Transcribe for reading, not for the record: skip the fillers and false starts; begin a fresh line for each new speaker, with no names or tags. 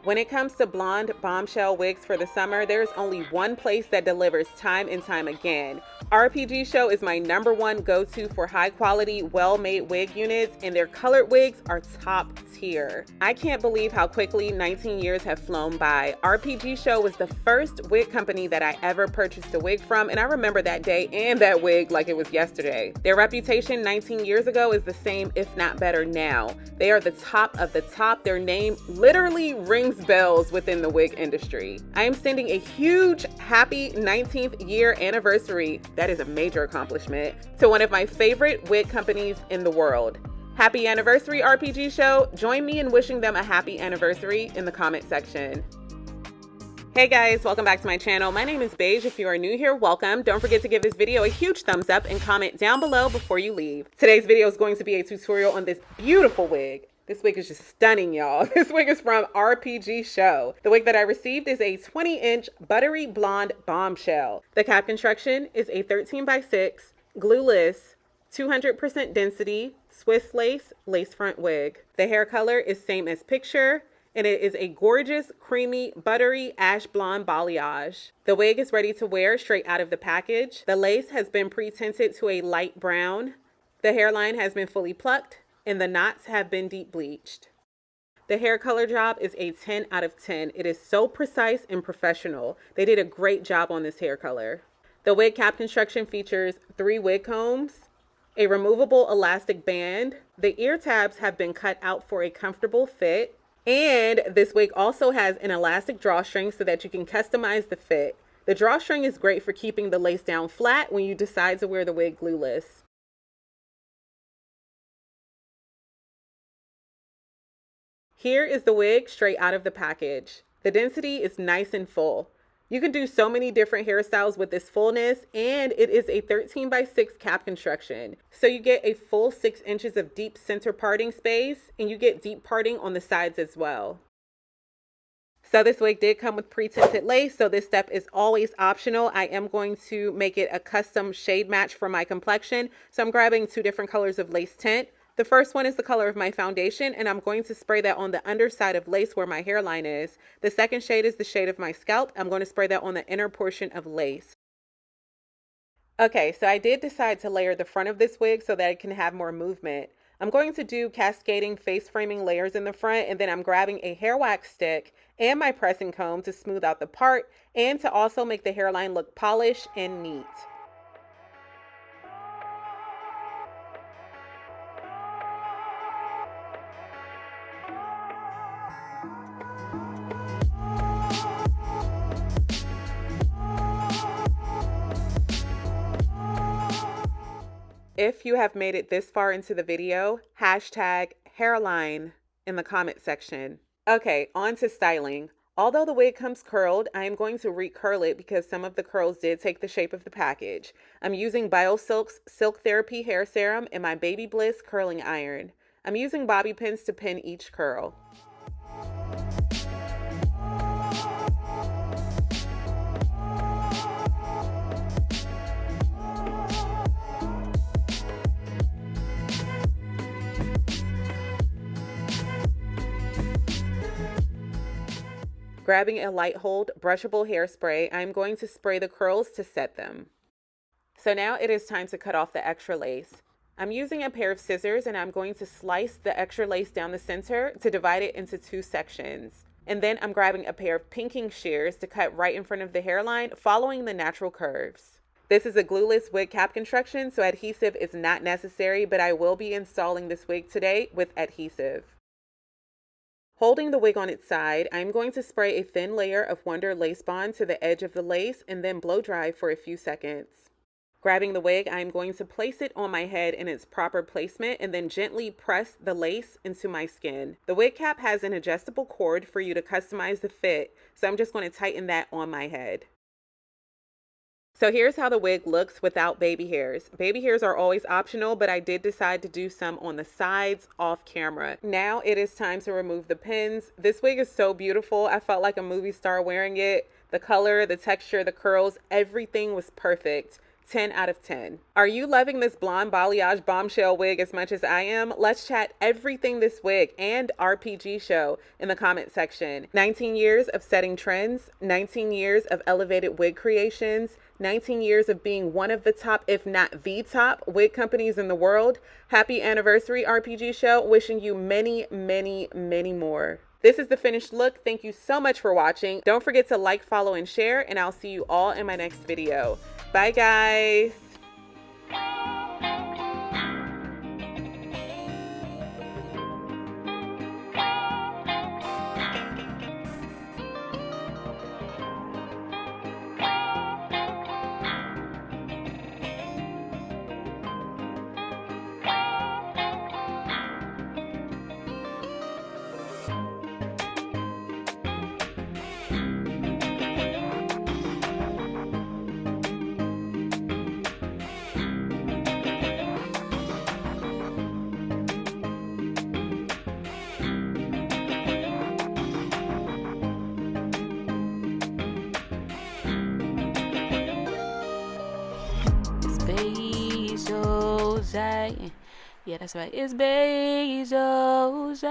When it comes to blonde bombshell wigs for the summer, there's only one place that delivers time and time again. RPGSHOW is my #1 go-to for high quality, well-made wig units, and their colored wigs are top tier. I can't believe how quickly 19 years have flown by. RPGSHOW was the first wig company that I ever purchased a wig from, and I remember that day and that wig like it was yesterday. Their reputation 19 years ago is the same, if not better now. They are the top of the top. Their name literally rings bells within the wig industry. I am sending a huge happy 19th year anniversary, that is a major accomplishment, to one of my favorite wig companies in the world. Happy anniversary, RPGSHOW. Join me in wishing them a happy anniversary in the comment section. Hey guys, welcome back to my channel. My name is Beige. If you are new here, welcome. Don't forget to give this video a huge thumbs up and comment down below before you leave. Today's video is going to be a tutorial on this beautiful wig. This wig is just stunning, y'all. This wig is from RPGSHOW. The wig that I received is a 20-inch buttery blonde bombshell. The cap construction is a 13x6 glueless 200% density Swiss lace front wig. The hair color is same as picture, and it is a gorgeous, creamy, buttery ash blonde balayage. The wig is ready to wear straight out of the package. The lace has been pre-tinted to a light brown. The hairline has been fully plucked, and the knots have been deep bleached. The hair color job is a 10 out of 10. It is so precise and professional. They did a great job on this hair color. The wig cap construction features 3 wig combs, a removable elastic band. The ear tabs have been cut out for a comfortable fit. And this wig also has an elastic drawstring so that you can customize the fit. The drawstring is great for keeping the lace down flat when you decide to wear the wig glueless. Here is the wig straight out of the package. The density is nice and full. You can do so many different hairstyles with this fullness, and it is a 13x6 cap construction. So you get a full 6 inches of deep center parting space, and you get deep parting on the sides as well. So this wig did come with pre-tinted lace, so this step is always optional. I am going to make it a custom shade match for my complexion. So I'm grabbing 2 different colors of lace tint. The first one is the color of my foundation, and I'm going to spray that on the underside of lace where my hairline is. The second shade is the shade of my scalp. I'm going to spray that on the inner portion of lace. Okay, so I did decide to layer the front of this wig so that it can have more movement. I'm going to do cascading face framing layers in the front, and then I'm grabbing a hair wax stick and my pressing comb to smooth out the part and to also make the hairline look polished and neat. If you have made it this far into the video, hashtag hairline in the comment section. Okay, on to styling. Although the wig comes curled, I am going to recurl it because some of the curls did take the shape of the package. I'm using BioSilk's Silk Therapy Hair Serum and my Baby Bliss curling iron. I'm using bobby pins to pin each curl. Grabbing a light hold brushable hairspray, I'm going to spray the curls to set them. So now it is time to cut off the extra lace. I'm using a pair of scissors and I'm going to slice the extra lace down the center to divide it into 2 sections. And then I'm grabbing a pair of pinking shears to cut right in front of the hairline, following the natural curves. This is a glueless wig cap construction, so adhesive is not necessary, but I will be installing this wig today with adhesive. Holding the wig on its side, I'm going to spray a thin layer of Wonder Lace Bond to the edge of the lace and then blow dry for a few seconds. Grabbing the wig, I'm going to place it on my head in its proper placement and then gently press the lace into my skin. The wig cap has an adjustable cord for you to customize the fit, so I'm just going to tighten that on my head. So here's how the wig looks without baby hairs. Baby hairs are always optional, but I did decide to do some on the sides off camera. Now it is time to remove the pins. This wig is so beautiful. I felt like a movie star wearing it. The color, the texture, the curls, everything was perfect. 10 out of 10. Are you loving this blonde balayage bombshell wig as much as I am? Let's chat everything this wig and RPG show in the comment section. 19 years of setting trends, 19 years of elevated wig creations, 19 years of being one of the top, if not the top, wig companies in the world. Happy anniversary, RPG show. Wishing you many, many, many more. This is the finished look. Thank you so much for watching. Don't forget to like, follow, and share, and I'll see you all in my next video. Bye, guys.
Yeah, that's right. It's Beijos.